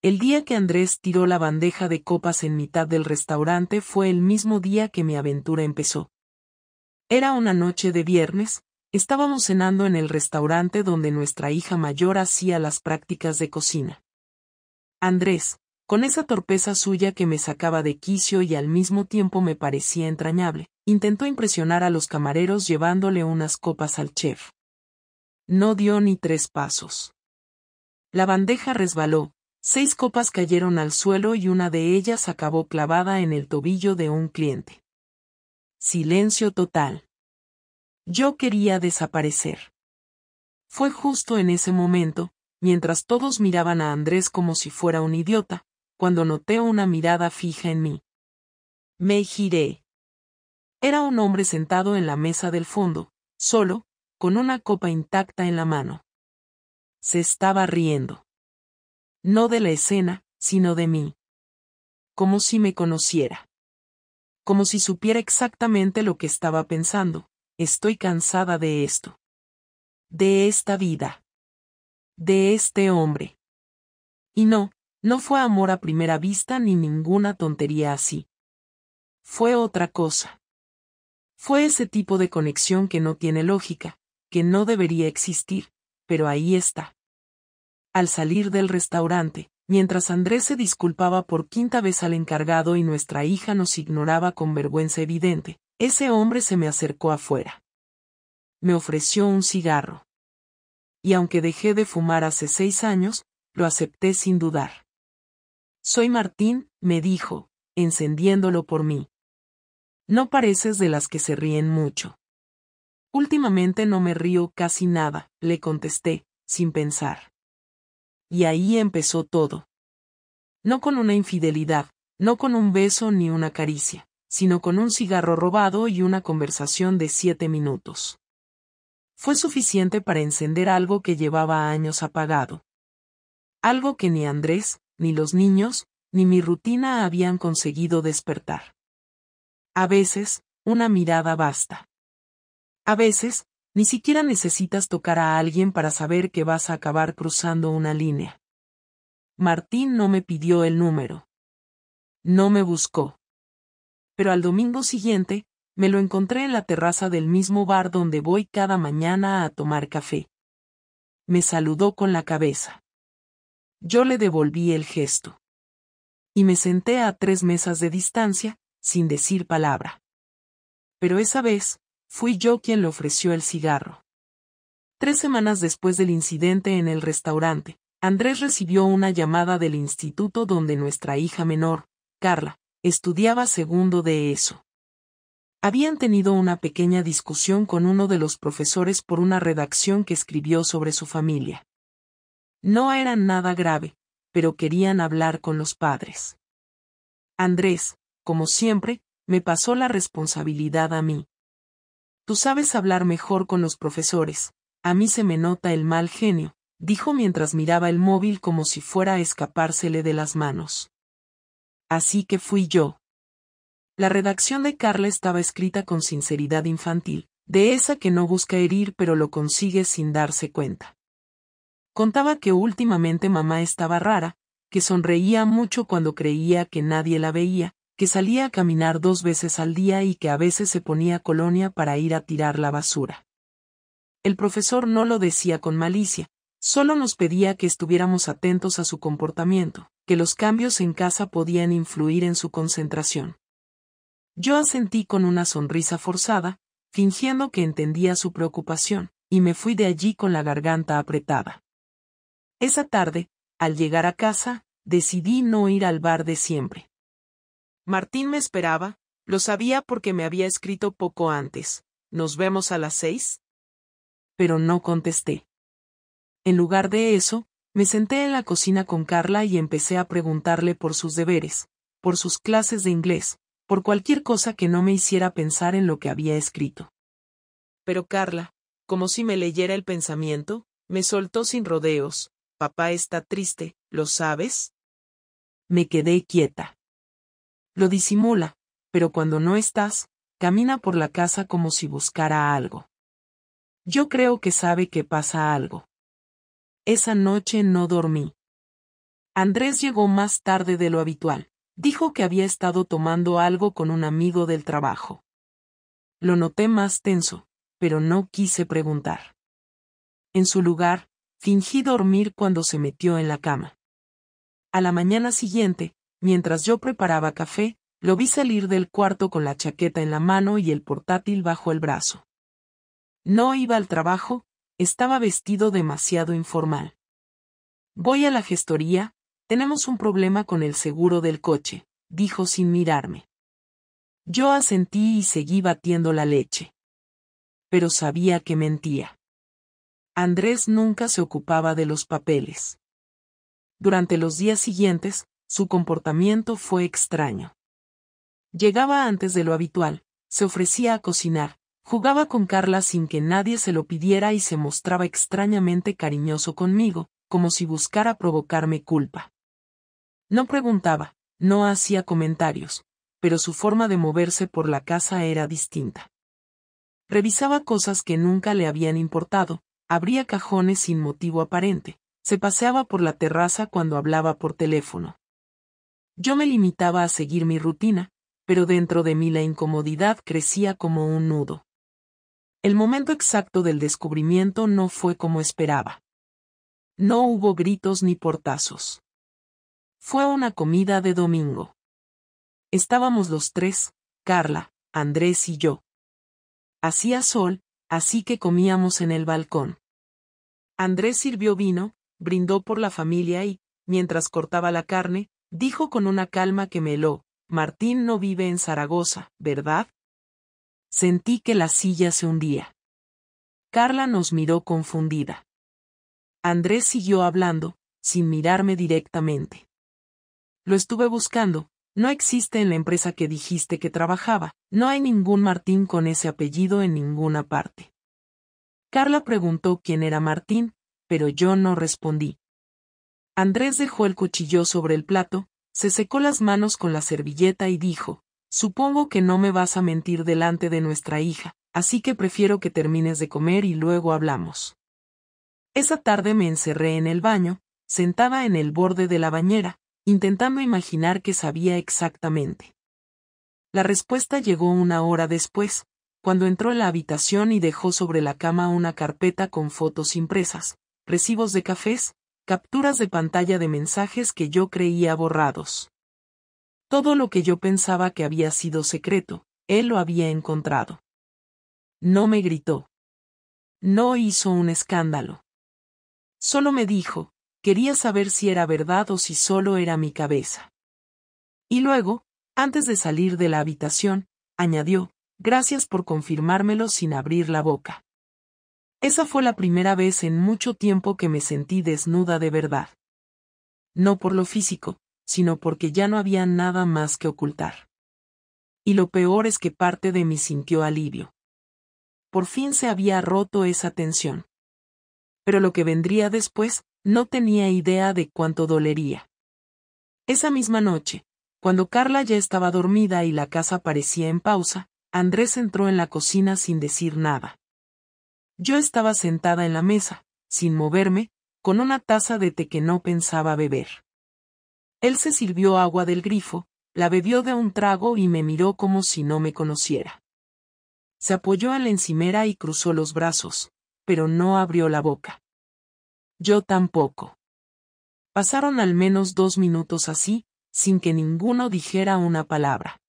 El día que Andrés tiró la bandeja de copas en mitad del restaurante fue el mismo día que mi aventura empezó. Era una noche de viernes, estábamos cenando en el restaurante donde nuestra hija mayor hacía las prácticas de cocina. Andrés, con esa torpeza suya que me sacaba de quicio y al mismo tiempo me parecía entrañable, intentó impresionar a los camareros llevándole unas copas al chef. No dio ni 3 pasos. La bandeja resbaló, 6 copas cayeron al suelo y una de ellas acabó clavada en el tobillo de un cliente. Silencio total. Yo quería desaparecer. Fue justo en ese momento, mientras todos miraban a Andrés como si fuera un idiota, cuando noté una mirada fija en mí. Me giré. Era un hombre sentado en la mesa del fondo, solo, con una copa intacta en la mano. Se estaba riendo. No de la escena, sino de mí. Como si me conociera. Como si supiera exactamente lo que estaba pensando. Estoy cansada de esto. De esta vida. De este hombre. Y no fue amor a primera vista ni ninguna tontería así. Fue otra cosa. Fue ese tipo de conexión que no tiene lógica, que no debería existir, pero ahí está. Al salir del restaurante, mientras Andrés se disculpaba por 5ª vez al encargado y nuestra hija nos ignoraba con vergüenza evidente, ese hombre se me acercó afuera. Me ofreció un cigarro. Y aunque dejé de fumar hace 6 años, lo acepté sin dudar. Soy Martín, me dijo, encendiéndolo por mí. No pareces de las que se ríen mucho. Últimamente no me río casi nada, le contesté, sin pensar. Y ahí empezó todo. No con una infidelidad, no con un beso ni una caricia, sino con un cigarro robado y una conversación de 7 minutos. Fue suficiente para encender algo que llevaba años apagado. Algo que ni Andrés, ni los niños, ni mi rutina habían conseguido despertar. A veces, una mirada basta. A veces, ni siquiera necesitas tocar a alguien para saber que vas a acabar cruzando una línea. Martín no me pidió el número. No me buscó. Pero al domingo siguiente, me lo encontré en la terraza del mismo bar donde voy cada mañana a tomar café. Me saludó con la cabeza. Yo le devolví el gesto. Y me senté a 3 mesas de distancia, sin decir palabra. Pero esa vez, fui yo quien le ofreció el cigarro. 3 semanas después del incidente en el restaurante, Andrés recibió una llamada del instituto donde nuestra hija menor, Carla, estudiaba segundo de ESO. Habían tenido una pequeña discusión con uno de los profesores por una redacción que escribió sobre su familia. No era nada grave, pero querían hablar con los padres. Andrés, como siempre, me pasó la responsabilidad a mí. Tú sabes hablar mejor con los profesores, a mí se me nota el mal genio, dijo mientras miraba el móvil como si fuera a escapársele de las manos. Así que fui yo. La redacción de Carla estaba escrita con sinceridad infantil, de esa que no busca herir pero lo consigue sin darse cuenta. Contaba que últimamente mamá estaba rara, que sonreía mucho cuando creía que nadie la veía, que salía a caminar 2 veces al día y que a veces se ponía colonia para ir a tirar la basura. El profesor no lo decía con malicia, solo nos pedía que estuviéramos atentos a su comportamiento, que los cambios en casa podían influir en su concentración. Yo asentí con una sonrisa forzada, fingiendo que entendía su preocupación, y me fui de allí con la garganta apretada. Esa tarde, al llegar a casa, decidí no ir al bar de siempre. Martín me esperaba, lo sabía porque me había escrito poco antes. ¿Nos vemos a las 6? Pero no contesté. En lugar de eso, me senté en la cocina con Carla y empecé a preguntarle por sus deberes, por sus clases de inglés, por cualquier cosa que no me hiciera pensar en lo que había escrito. Pero Carla, como si me leyera el pensamiento, me soltó sin rodeos. Papá está triste, ¿lo sabes? Me quedé quieta. Lo disimula, pero cuando no estás, camina por la casa como si buscara algo. Yo creo que sabe que pasa algo. Esa noche no dormí. Andrés llegó más tarde de lo habitual. Dijo que había estado tomando algo con un amigo del trabajo. Lo noté más tenso, pero no quise preguntar. En su lugar, fingí dormir cuando se metió en la cama. A la mañana siguiente, mientras yo preparaba café, lo vi salir del cuarto con la chaqueta en la mano y el portátil bajo el brazo. No iba al trabajo, estaba vestido demasiado informal. Voy a la gestoría, tenemos un problema con el seguro del coche, dijo sin mirarme. Yo asentí y seguí batiendo la leche. Pero sabía que mentía. Andrés nunca se ocupaba de los papeles. Durante los días siguientes, su comportamiento fue extraño. Llegaba antes de lo habitual, se ofrecía a cocinar, jugaba con Carla sin que nadie se lo pidiera y se mostraba extrañamente cariñoso conmigo, como si buscara provocarme culpa. No preguntaba, no hacía comentarios, pero su forma de moverse por la casa era distinta. Revisaba cosas que nunca le habían importado, abría cajones sin motivo aparente, se paseaba por la terraza cuando hablaba por teléfono. Yo me limitaba a seguir mi rutina, pero dentro de mí la incomodidad crecía como un nudo. El momento exacto del descubrimiento no fue como esperaba. No hubo gritos ni portazos. Fue una comida de domingo. Estábamos los tres, Carla, Andrés y yo. Hacía sol, así que comíamos en el balcón. Andrés sirvió vino, brindó por la familia y, mientras cortaba la carne, dijo con una calma que me heló: Martín no vive en Zaragoza, ¿verdad? Sentí que la silla se hundía. Carla nos miró confundida. Andrés siguió hablando, sin mirarme directamente. Lo estuve buscando, no existe en la empresa que dijiste que trabajaba, no hay ningún Martín con ese apellido en ninguna parte. Carla preguntó quién era Martín, pero yo no respondí. Andrés dejó el cuchillo sobre el plato, se secó las manos con la servilleta y dijo: supongo que no me vas a mentir delante de nuestra hija, así que prefiero que termines de comer y luego hablamos. Esa tarde me encerré en el baño, sentada en el borde de la bañera, intentando imaginar qué sabía exactamente. La respuesta llegó una hora después, cuando entró en la habitación y dejó sobre la cama una carpeta con fotos impresas, recibos de cafés, capturas de pantalla de mensajes que yo creía borrados. Todo lo que yo pensaba que había sido secreto, él lo había encontrado. No me gritó. No hizo un escándalo. Solo me dijo: quería saber si era verdad o si solo era mi cabeza. Y luego, antes de salir de la habitación, añadió: gracias por confirmármelo sin abrir la boca. Esa fue la primera vez en mucho tiempo que me sentí desnuda de verdad. No por lo físico, sino porque ya no había nada más que ocultar. Y lo peor es que parte de mí sintió alivio. Por fin se había roto esa tensión. Pero lo que vendría después, no tenía idea de cuánto dolería. Esa misma noche, cuando Carla ya estaba dormida y la casa parecía en pausa, Andrés entró en la cocina sin decir nada. Yo estaba sentada en la mesa, sin moverme, con una taza de té que no pensaba beber. Él se sirvió agua del grifo, la bebió de un trago y me miró como si no me conociera. Se apoyó en la encimera y cruzó los brazos, pero no abrió la boca. Yo tampoco. Pasaron al menos 2 minutos así, sin que ninguno dijera una palabra.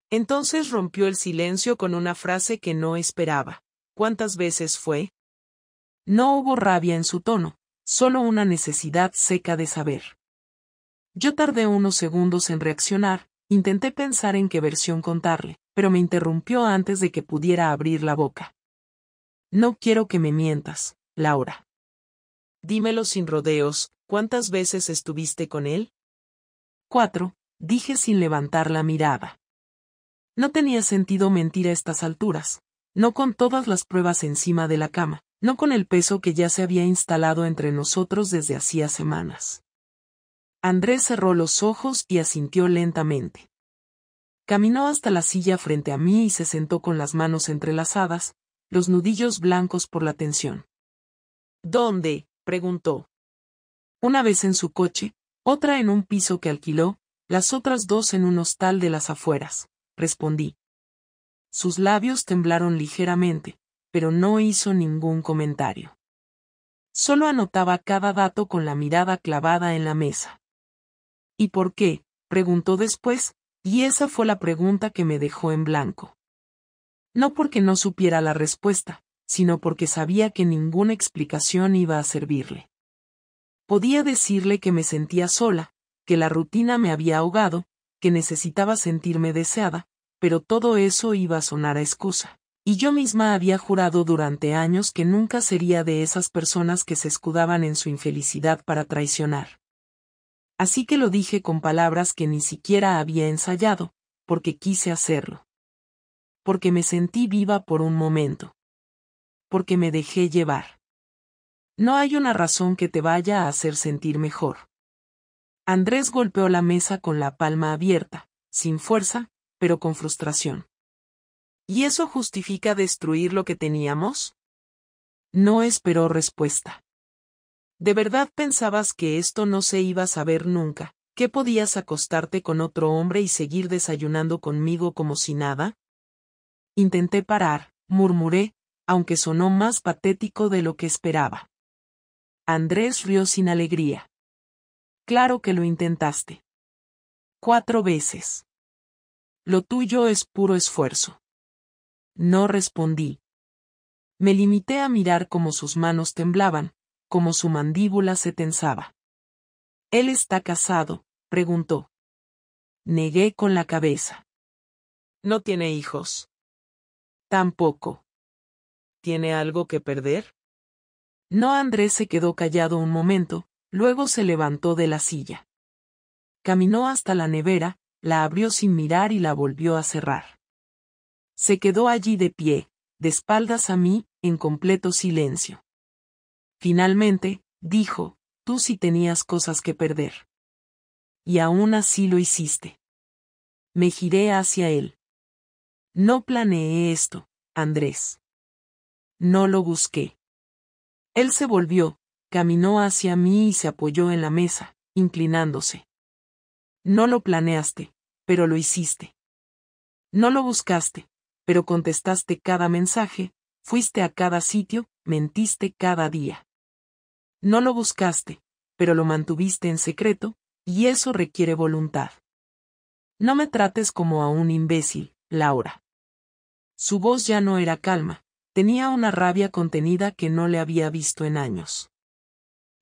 Entonces rompió el silencio con una frase que no esperaba. ¿Cuántas veces fue? No hubo rabia en su tono, solo una necesidad seca de saber. Yo tardé unos segundos en reaccionar, intenté pensar en qué versión contarle, pero me interrumpió antes de que pudiera abrir la boca. No quiero que me mientas, Laura. Dímelo sin rodeos, ¿cuántas veces estuviste con él? 4, dije sin levantar la mirada. No tenía sentido mentir a estas alturas, no con todas las pruebas encima de la cama, no con el peso que ya se había instalado entre nosotros desde hacía semanas. Andrés cerró los ojos y asintió lentamente. Caminó hasta la silla frente a mí y se sentó con las manos entrelazadas, los nudillos blancos por la tensión. ¿Dónde?, preguntó. Una vez en su coche, Otra en un piso que alquiló, las otras dos en un hostal de las afueras, respondí. Sus labios temblaron ligeramente, pero no hizo ningún comentario. Solo anotaba cada dato con la mirada clavada en la mesa. ¿Y por qué?, preguntó después, y esa fue la pregunta que me dejó en blanco. No porque no supiera la respuesta, sino porque sabía que ninguna explicación iba a servirle. Podía decirle que me sentía sola, que la rutina me había ahogado, que necesitaba sentirme deseada, pero todo eso iba a sonar a excusa. Y yo misma había jurado durante años que nunca sería de esas personas que se escudaban en su infelicidad para traicionar. Así que lo dije con palabras que ni siquiera había ensayado, porque quise hacerlo. Porque me sentí viva por un momento. Porque me dejé llevar. No hay una razón que te vaya a hacer sentir mejor. Andrés golpeó la mesa con la palma abierta, sin fuerza, pero con frustración. ¿Y eso justifica destruir lo que teníamos? No esperó respuesta. ¿De verdad pensabas que esto no se iba a saber nunca, que podías acostarte con otro hombre y seguir desayunando conmigo como si nada? Intenté parar, murmuré, aunque sonó más patético de lo que esperaba. Andrés rió sin alegría. Claro que lo intentaste. 4 veces. Lo tuyo es puro esfuerzo. No respondí. Me limité a mirar cómo sus manos temblaban, cómo su mandíbula se tensaba. ¿Él está casado?, preguntó. Negué con la cabeza. ¿No tiene hijos? Tampoco. ¿Tiene algo que perder? No. Andrés se quedó callado un momento, luego se levantó de la silla. Caminó hasta la nevera, la abrió sin mirar y la volvió a cerrar. Se quedó allí de pie, de espaldas a mí, en completo silencio. Finalmente, dijo, tú sí tenías cosas que perder. Y aún así lo hiciste. Me giré hacia él. No planeé esto, Andrés. No lo busqué. Él se volvió, caminó hacia mí y se apoyó en la mesa, inclinándose. No lo planeaste, pero lo hiciste. No lo buscaste, pero contestaste cada mensaje, fuiste a cada sitio, mentiste cada día. No lo buscaste, pero lo mantuviste en secreto, y eso requiere voluntad. No me trates como a un imbécil, Laura. Su voz ya no era calma, tenía una rabia contenida que no le había visto en años.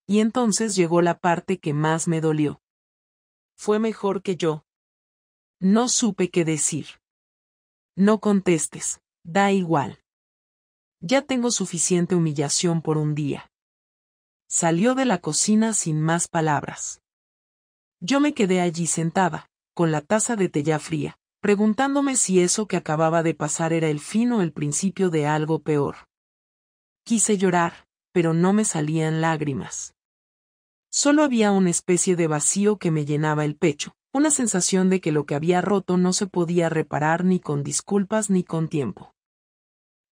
Y entonces llegó la parte que más me dolió. Fue mejor que yo. No supe qué decir. No contestes, da igual. Ya tengo suficiente humillación por un día. Salió de la cocina sin más palabras. Yo me quedé allí sentada, con la taza de té ya fría, preguntándome si eso que acababa de pasar era el fin o el principio de algo peor. Quise llorar, pero no me salían lágrimas. Solo había una especie de vacío que me llenaba el pecho, una sensación de que lo que había roto no se podía reparar ni con disculpas ni con tiempo.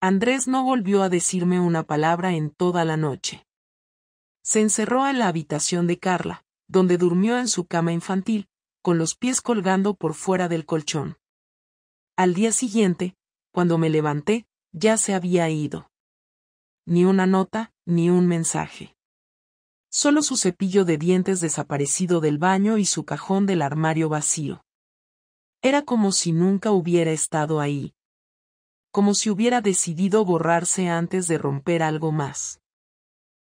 Andrés no volvió a decirme una palabra en toda la noche. Se encerró en la habitación de Carla, donde durmió en su cama infantil, con los pies colgando por fuera del colchón. Al día siguiente, cuando me levanté, ya se había ido. Ni una nota, ni un mensaje. Solo su cepillo de dientes desaparecido del baño y su cajón del armario vacío. Era como si nunca hubiera estado ahí. Como si hubiera decidido borrarse antes de romper algo más.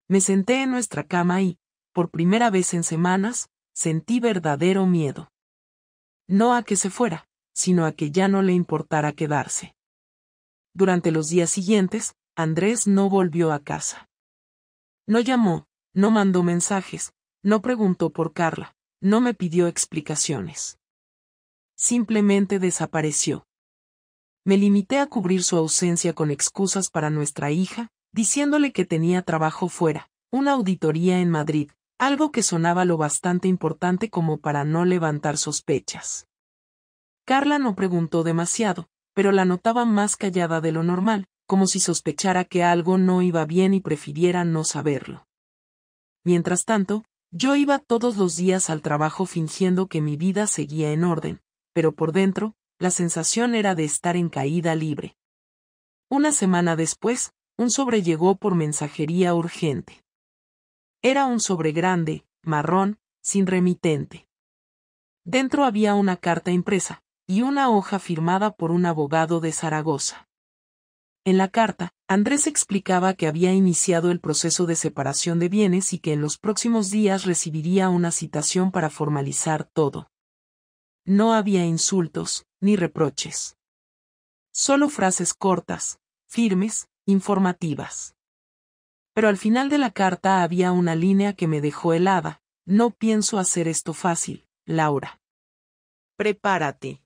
Me senté en nuestra cama y, por primera vez en semanas, sentí verdadero miedo. No a que se fuera, sino a que ya no le importara quedarse. Durante los días siguientes, Andrés no volvió a casa. No llamó, no mandó mensajes, no preguntó por Carla, no me pidió explicaciones. Simplemente desapareció. Me limité a cubrir su ausencia con excusas para nuestra hija, diciéndole que tenía trabajo fuera, una auditoría en Madrid, algo que sonaba lo bastante importante como para no levantar sospechas. Carla no preguntó demasiado, pero la notaba más callada de lo normal, como si sospechara que algo no iba bien y prefiriera no saberlo. Mientras tanto, Yo iba todos los días al trabajo fingiendo que mi vida seguía en orden, pero por dentro, la sensación era de estar en caída libre. Una semana después, un sobre llegó por mensajería urgente. Era un sobre grande, marrón, sin remitente. Dentro había una carta impresa, y una hoja firmada por un abogado de Zaragoza. En la carta, Andrés explicaba que había iniciado el proceso de separación de bienes y que en los próximos días recibiría una citación para formalizar todo. No había insultos, ni reproches. Solo frases cortas, firmes, informativas. Pero al final de la carta había una línea que me dejó helada: no pienso hacer esto fácil, Laura. Prepárate.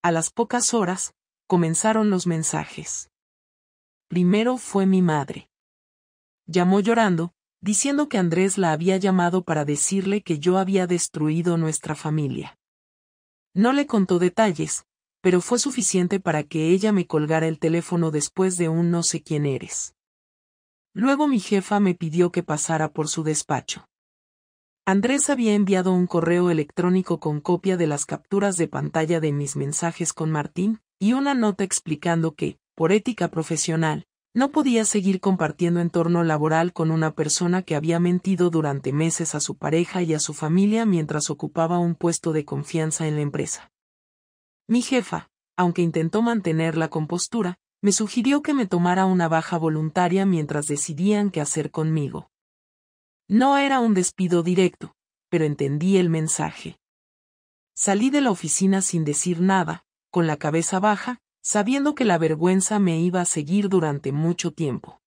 A las pocas horas, comenzaron los mensajes. Primero fue mi madre. Llamó llorando, diciendo que Andrés la había llamado para decirle que yo había destruido nuestra familia. No le contó detalles, pero fue suficiente para que ella me colgara el teléfono después de un no sé quién eres. Luego mi jefa me pidió que pasara por su despacho. Andrés había enviado un correo electrónico con copia de las capturas de pantalla de mis mensajes con Martín, y una nota explicando que, por ética profesional, no podía seguir compartiendo entorno laboral con una persona que había mentido durante meses a su pareja y a su familia mientras ocupaba un puesto de confianza en la empresa. Mi jefa, aunque intentó mantener la compostura, me sugirió que me tomara una baja voluntaria mientras decidían qué hacer conmigo. No era un despido directo, pero entendí el mensaje. Salí de la oficina sin decir nada, con la cabeza baja, sabiendo que la vergüenza me iba a seguir durante mucho tiempo.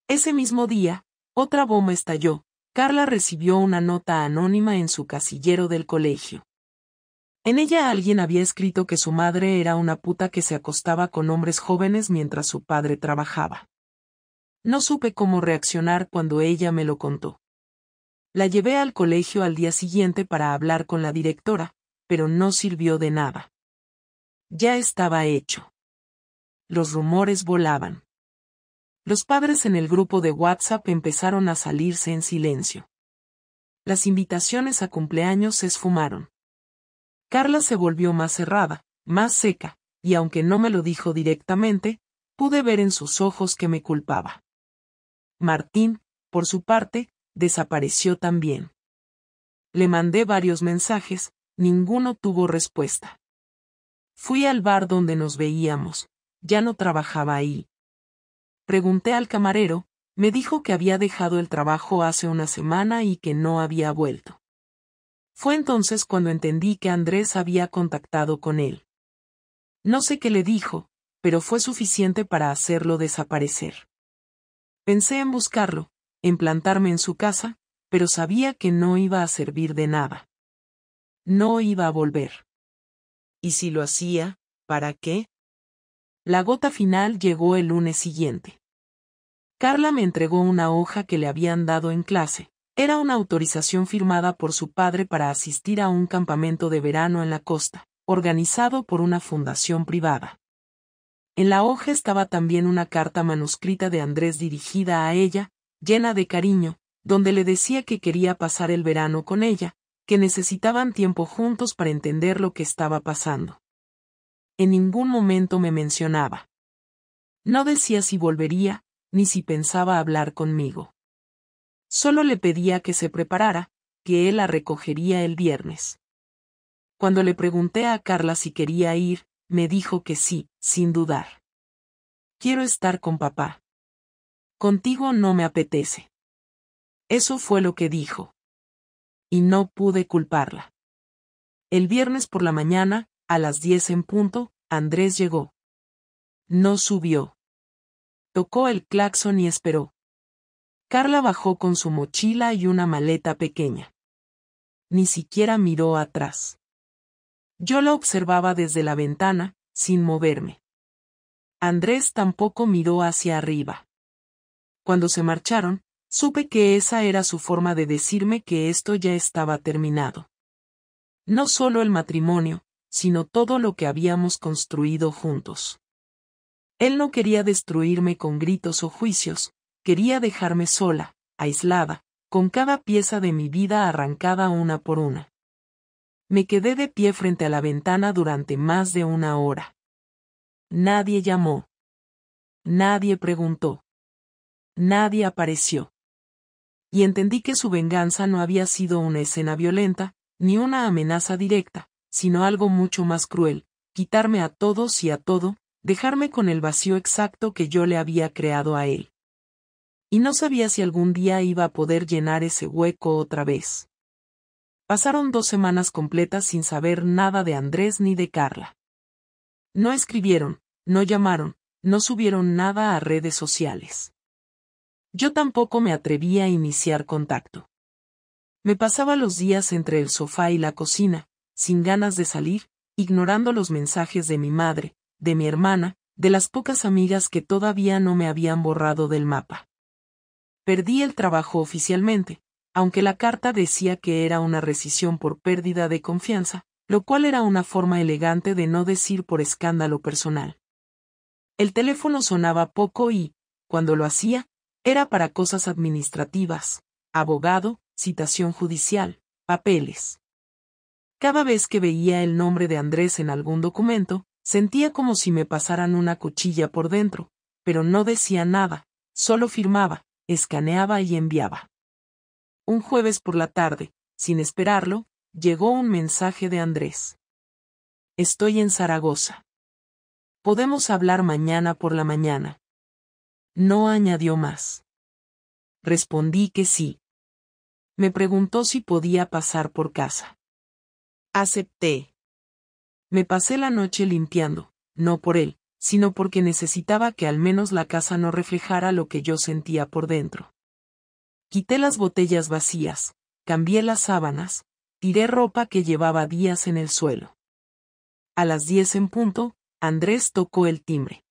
Ese mismo día, otra bomba estalló. Carla recibió una nota anónima en su casillero del colegio. En ella alguien había escrito que su madre era una puta que se acostaba con hombres jóvenes mientras su padre trabajaba. No supe cómo reaccionar cuando ella me lo contó. La llevé al colegio al día siguiente para hablar con la directora, pero no sirvió de nada. Ya estaba hecho. Los rumores volaban. Los padres en el grupo de WhatsApp empezaron a salirse en silencio. Las invitaciones a cumpleaños se esfumaron. Carla se volvió más cerrada, más seca, y aunque no me lo dijo directamente, pude ver en sus ojos que me culpaba. Martín, por su parte, desapareció también. Le mandé varios mensajes, ninguno tuvo respuesta. Fui al bar donde nos veíamos, ya no trabajaba ahí. Pregunté al camarero, me dijo que había dejado el trabajo hace una semana y que no había vuelto. Fue entonces cuando entendí que Andrés había contactado con él. No sé qué le dijo, pero fue suficiente para hacerlo desaparecer. Pensé en buscarlo, en plantarme en su casa, pero sabía que no iba a servir de nada. No iba a volver. ¿Y si lo hacía, para qué? La gota final llegó el lunes siguiente. Carla me entregó una hoja que le habían dado en clase. Era una autorización firmada por su padre para asistir a un campamento de verano en la costa, organizado por una fundación privada. En la hoja estaba también una carta manuscrita de Andrés dirigida a ella, llena de cariño, donde le decía que quería pasar el verano con ella, que necesitaban tiempo juntos para entender lo que estaba pasando. En ningún momento me mencionaba. No decía si volvería, ni si pensaba hablar conmigo. Solo le pedía que se preparara, que él la recogería el viernes. Cuando le pregunté a Carla si quería ir, me dijo que sí, sin dudar. Quiero estar con papá. Contigo no me apetece. Eso fue lo que dijo. Y no pude culparla. El viernes por la mañana, a las 10 en punto, Andrés llegó. No subió. Tocó el claxon y esperó. Carla bajó con su mochila y una maleta pequeña. Ni siquiera miró atrás. Yo la observaba desde la ventana, sin moverme. Andrés tampoco miró hacia arriba. Cuando se marcharon, supe que esa era su forma de decirme que esto ya estaba terminado. No solo el matrimonio, sino todo lo que habíamos construido juntos. Él no quería destruirme con gritos o juicios, quería dejarme sola, aislada, con cada pieza de mi vida arrancada una por una. Me quedé de pie frente a la ventana durante más de una hora. Nadie llamó. Nadie preguntó. Nadie apareció. Y entendí que su venganza no había sido una escena violenta, ni una amenaza directa, sino algo mucho más cruel, quitarme a todos y a todo, dejarme con el vacío exacto que yo le había creado a él. Y no sabía si algún día iba a poder llenar ese hueco otra vez. Pasaron 2 semanas completas sin saber nada de Andrés ni de Carla. No escribieron, no llamaron, no subieron nada a redes sociales. Yo tampoco me atreví a iniciar contacto. Me pasaba los días entre el sofá y la cocina, sin ganas de salir, ignorando los mensajes de mi madre, de mi hermana, de las pocas amigas que todavía no me habían borrado del mapa. Perdí el trabajo oficialmente, aunque la carta decía que era una rescisión por pérdida de confianza, lo cual era una forma elegante de no decir por escándalo personal. El teléfono sonaba poco y, cuando lo hacía, era para cosas administrativas, abogado, citación judicial, papeles. Cada vez que veía el nombre de Andrés en algún documento, sentía como si me pasaran una cuchilla por dentro, pero no decía nada, solo firmaba, escaneaba y enviaba. Un jueves por la tarde, sin esperarlo, llegó un mensaje de Andrés. Estoy en Zaragoza. Podemos hablar mañana por la mañana. No añadió más. Respondí que sí. Me preguntó si podía pasar por casa. Acepté. Me pasé la noche limpiando, no por él, sino porque necesitaba que al menos la casa no reflejara lo que yo sentía por dentro. Quité las botellas vacías, cambié las sábanas, tiré ropa que llevaba días en el suelo. A las 10 en punto, Andrés tocó el timbre.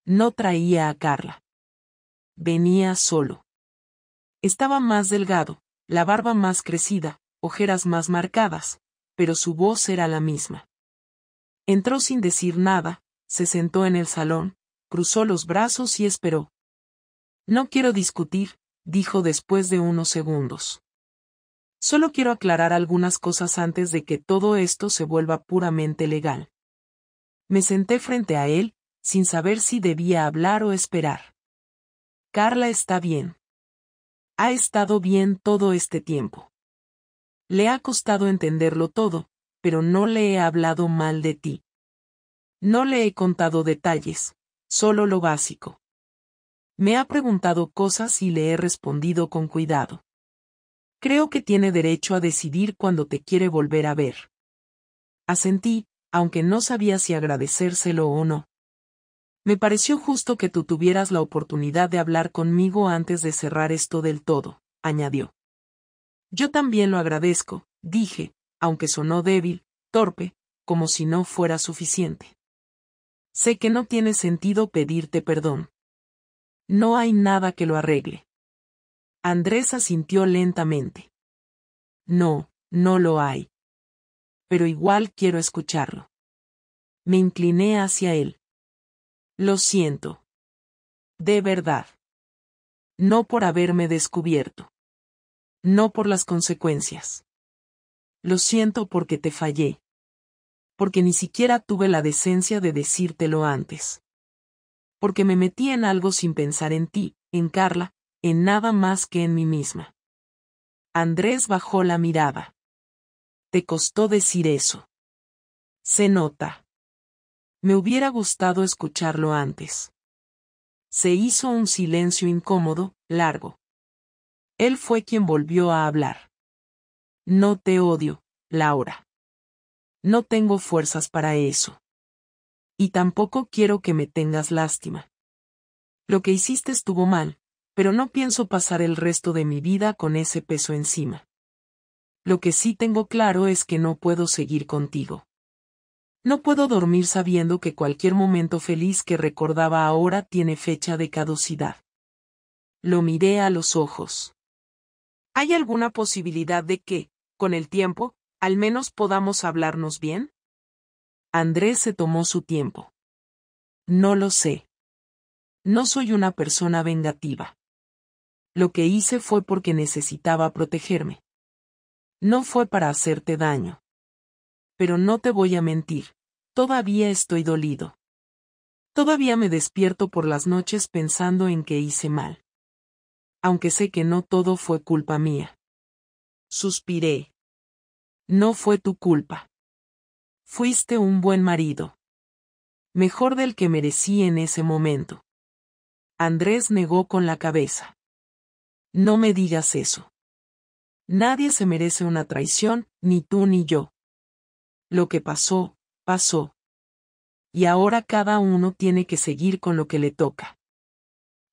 No traía a Carla. Venía solo. Estaba más delgado, la barba más crecida, ojeras más marcadas, pero su voz era la misma. Entró sin decir nada, se sentó en el salón, cruzó los brazos y esperó. No quiero discutir, dijo después de unos segundos. Solo quiero aclarar algunas cosas antes de que todo esto se vuelva puramente legal. Me senté frente a él, sin saber si debía hablar o esperar. Carla está bien. Ha estado bien todo este tiempo. Le ha costado entenderlo todo, pero no le he hablado mal de ti. No le he contado detalles, solo lo básico. Me ha preguntado cosas y le he respondido con cuidado. Creo que tiene derecho a decidir cuándo te quiere volver a ver. Asentí, aunque no sabía si agradecérselo o no. Me pareció justo que tú tuvieras la oportunidad de hablar conmigo antes de cerrar esto del todo, añadió. Yo también lo agradezco, dije, aunque sonó débil, torpe, como si no fuera suficiente. Sé que no tiene sentido pedirte perdón. No hay nada que lo arregle. Andrés asintió lentamente. No, no lo hay. Pero igual quiero escucharlo. Me incliné hacia él. Lo siento. De verdad. No por haberme descubierto. No por las consecuencias. Lo siento porque te fallé. Porque ni siquiera tuve la decencia de decírtelo antes. Porque me metí en algo sin pensar en ti, en Carla, en nada más que en mí misma. Andrés bajó la mirada. Te costó decir eso. Se nota. Me hubiera gustado escucharlo antes. Se hizo un silencio incómodo, largo. Él fue quien volvió a hablar. No te odio, Laura. No tengo fuerzas para eso. Y tampoco quiero que me tengas lástima. Lo que hiciste estuvo mal, pero no pienso pasar el resto de mi vida con ese peso encima. Lo que sí tengo claro es que no puedo seguir contigo. No puedo dormir sabiendo que cualquier momento feliz que recordaba ahora tiene fecha de caducidad. Lo miré a los ojos. ¿Hay alguna posibilidad de que, con el tiempo, al menos podamos hablarnos bien? Andrés se tomó su tiempo. No lo sé. No soy una persona vengativa. Lo que hice fue porque necesitaba protegerme. No fue para hacerte daño. Pero no te voy a mentir, todavía estoy dolido. Todavía me despierto por las noches pensando en que hice mal. Aunque sé que no todo fue culpa mía. Suspiré. No fue tu culpa. Fuiste un buen marido. Mejor del que merecí en ese momento. Andrés negó con la cabeza. No me digas eso. Nadie se merece una traición, ni tú ni yo. Lo que pasó, pasó. Y ahora cada uno tiene que seguir con lo que le toca.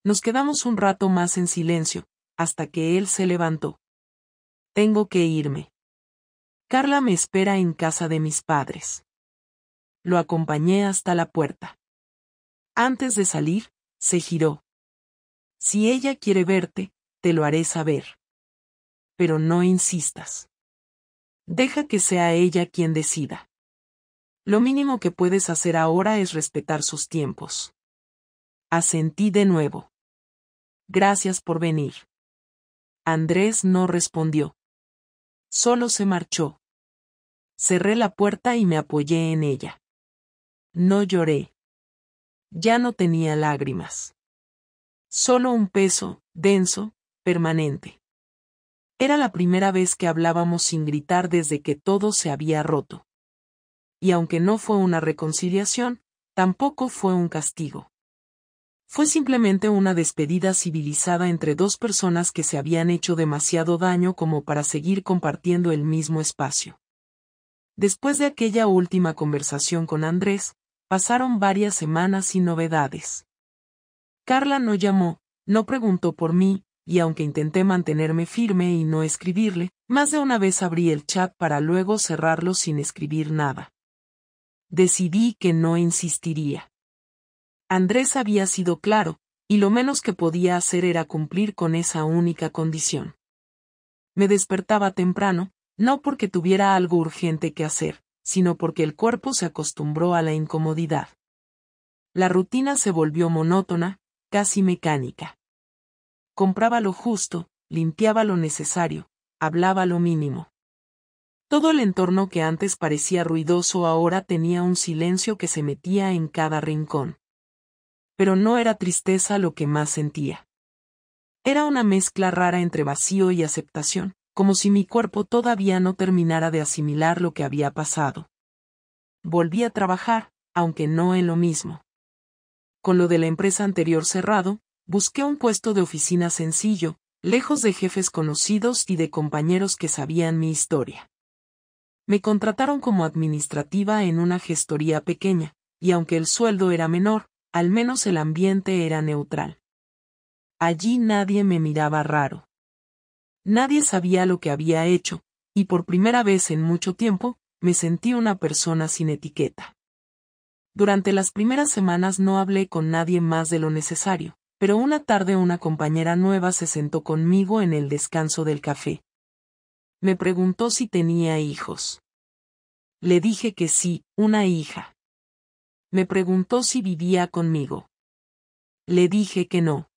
Nos quedamos un rato más en silencio, hasta que él se levantó. Tengo que irme. Carla me espera en casa de mis padres. Lo acompañé hasta la puerta. Antes de salir, se giró. Si ella quiere verte, te lo haré saber. Pero no insistas. Deja que sea ella quien decida. Lo mínimo que puedes hacer ahora es respetar sus tiempos. Asentí de nuevo. Gracias por venir. Andrés no respondió. Solo se marchó. Cerré la puerta y me apoyé en ella. No lloré. Ya no tenía lágrimas. Solo un peso, denso, permanente. Era la primera vez que hablábamos sin gritar desde que todo se había roto. Y aunque no fue una reconciliación, tampoco fue un castigo. Fue simplemente una despedida civilizada entre dos personas que se habían hecho demasiado daño como para seguir compartiendo el mismo espacio. Después de aquella última conversación con Andrés, pasaron varias semanas sin novedades. Carla no llamó, no preguntó por mí, y aunque intenté mantenerme firme y no escribirle, más de una vez abrí el chat para luego cerrarlo sin escribir nada. Decidí que no insistiría. Andrés había sido claro, y lo menos que podía hacer era cumplir con esa única condición. Me despertaba temprano, no porque tuviera algo urgente que hacer, sino porque el cuerpo se acostumbró a la incomodidad. La rutina se volvió monótona, casi mecánica. Compraba lo justo, limpiaba lo necesario, hablaba lo mínimo. Todo el entorno que antes parecía ruidoso ahora tenía un silencio que se metía en cada rincón. Pero no era tristeza lo que más sentía. Era una mezcla rara entre vacío y aceptación, como si mi cuerpo todavía no terminara de asimilar lo que había pasado. Volví a trabajar, aunque no en lo mismo. Con lo de la empresa anterior cerrado, busqué un puesto de oficina sencillo, lejos de jefes conocidos y de compañeros que sabían mi historia. Me contrataron como administrativa en una gestoría pequeña, y aunque el sueldo era menor, al menos el ambiente era neutral. Allí nadie me miraba raro. Nadie sabía lo que había hecho, y por primera vez en mucho tiempo, me sentí una persona sin etiqueta. Durante las primeras semanas no hablé con nadie más de lo necesario, pero una tarde una compañera nueva se sentó conmigo en el descanso del café. Me preguntó si tenía hijos. Le dije que sí, una hija. Me preguntó si vivía conmigo. Le dije que no.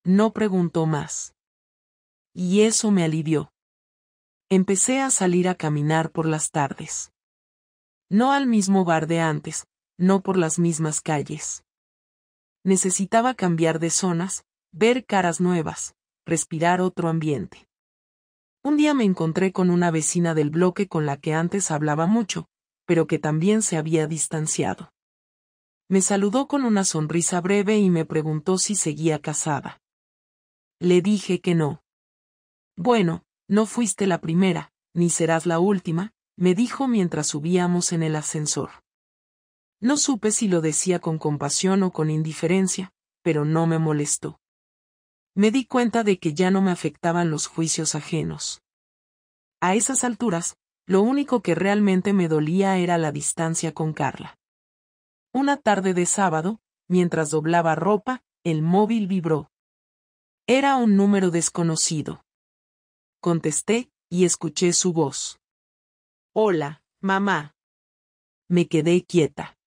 No preguntó más. Y eso me alivió. Empecé a salir a caminar por las tardes. No al mismo bar de antes, no por las mismas calles. Necesitaba cambiar de zonas, ver caras nuevas, respirar otro ambiente. Un día me encontré con una vecina del bloque con la que antes hablaba mucho, pero que también se había distanciado. Me saludó con una sonrisa breve y me preguntó si seguía casada. Le dije que no. Bueno, no fuiste la primera, ni serás la última, me dijo mientras subíamos en el ascensor. No supe si lo decía con compasión o con indiferencia, pero no me molestó. Me di cuenta de que ya no me afectaban los juicios ajenos. A esas alturas, lo único que realmente me dolía era la distancia con Carla. Una tarde de sábado, mientras doblaba ropa, el móvil vibró. Era un número desconocido. Contesté, y escuché su voz. Hola, mamá. Me quedé quieta.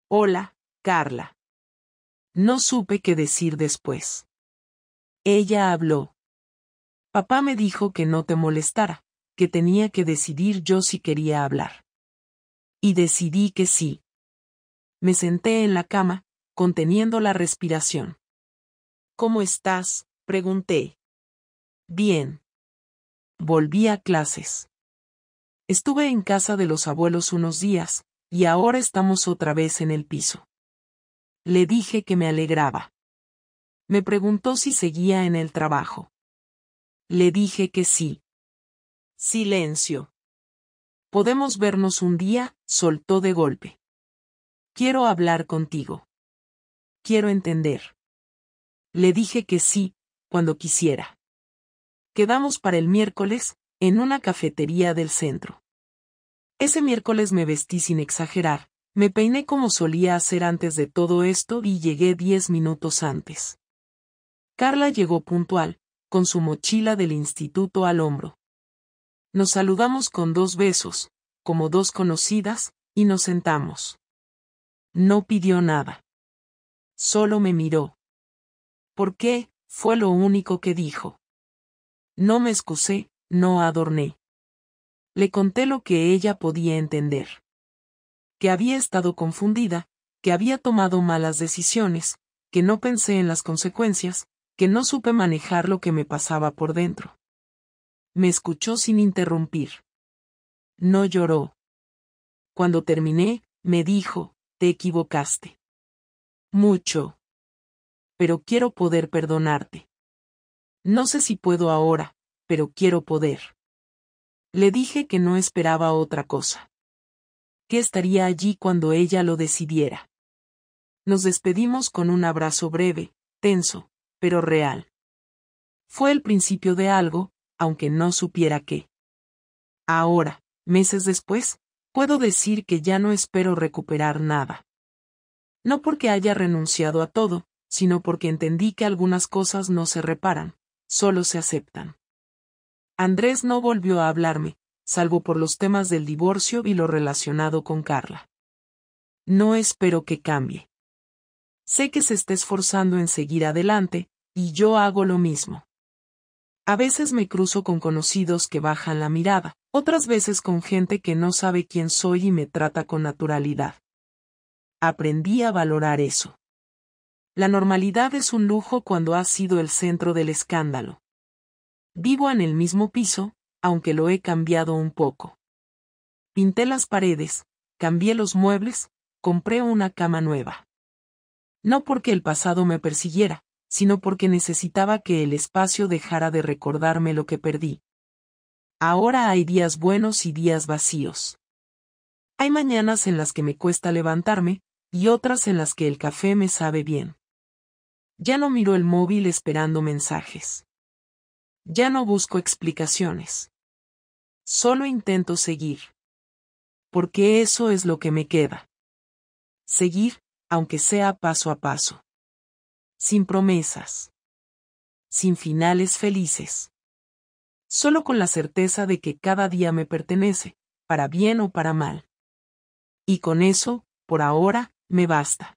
Hola, Carla. No supe qué decir después. Ella habló. Papá me dijo que no te molestara, que tenía que decidir yo si quería hablar. Y decidí que sí. Me senté en la cama, conteniendo la respiración. ¿Cómo estás?, pregunté. Bien. Volví a clases. Estuve en casa de los abuelos unos días, y ahora estamos otra vez en el piso. Le dije que me alegraba. Me preguntó si seguía en el trabajo. Le dije que sí. Silencio. ¿Podemos vernos un día?, soltó de golpe. Quiero hablar contigo. Quiero entender. Le dije que sí, cuando quisiera. Quedamos para el miércoles, en una cafetería del centro. Ese miércoles me vestí sin exagerar, me peiné como solía hacer antes de todo esto y llegué 10 minutos antes. Carla llegó puntual, con su mochila del instituto al hombro. Nos saludamos con 2 besos, como 2 conocidas, y nos sentamos. No pidió nada. Solo me miró. ¿Por qué?, fue lo único que dijo. No me excusé, no adorné. Le conté lo que ella podía entender. Que había estado confundida, que había tomado malas decisiones, que no pensé en las consecuencias, que no supe manejar lo que me pasaba por dentro. Me escuchó sin interrumpir. No lloró. Cuando terminé, me dijo, te equivocaste. Mucho. Pero quiero poder perdonarte. No sé si puedo ahora, pero quiero poder. Le dije que no esperaba otra cosa. Que estaría allí cuando ella lo decidiera. Nos despedimos con un abrazo breve, tenso, pero real. Fue el principio de algo, aunque no supiera qué. Ahora, meses después, puedo decir que ya no espero recuperar nada. No porque haya renunciado a todo, sino porque entendí que algunas cosas no se reparan, solo se aceptan. Andrés no volvió a hablarme, salvo por los temas del divorcio y lo relacionado con Carla. No espero que cambie. Sé que se está esforzando en seguir adelante, y yo hago lo mismo. A veces me cruzo con conocidos que bajan la mirada, otras veces con gente que no sabe quién soy y me trata con naturalidad. Aprendí a valorar eso. La normalidad es un lujo cuando has sido el centro del escándalo. Vivo en el mismo piso, aunque lo he cambiado un poco. Pinté las paredes, cambié los muebles, compré una cama nueva. No porque el pasado me persiguiera, sino porque necesitaba que el espacio dejara de recordarme lo que perdí. Ahora hay días buenos y días vacíos. Hay mañanas en las que me cuesta levantarme, y otras en las que el café me sabe bien. Ya no miro el móvil esperando mensajes. Ya no busco explicaciones. Solo intento seguir. Porque eso es lo que me queda. Seguir, aunque sea paso a paso. Sin promesas. Sin finales felices. Solo con la certeza de que cada día me pertenece, para bien o para mal. Y con eso, por ahora, me basta.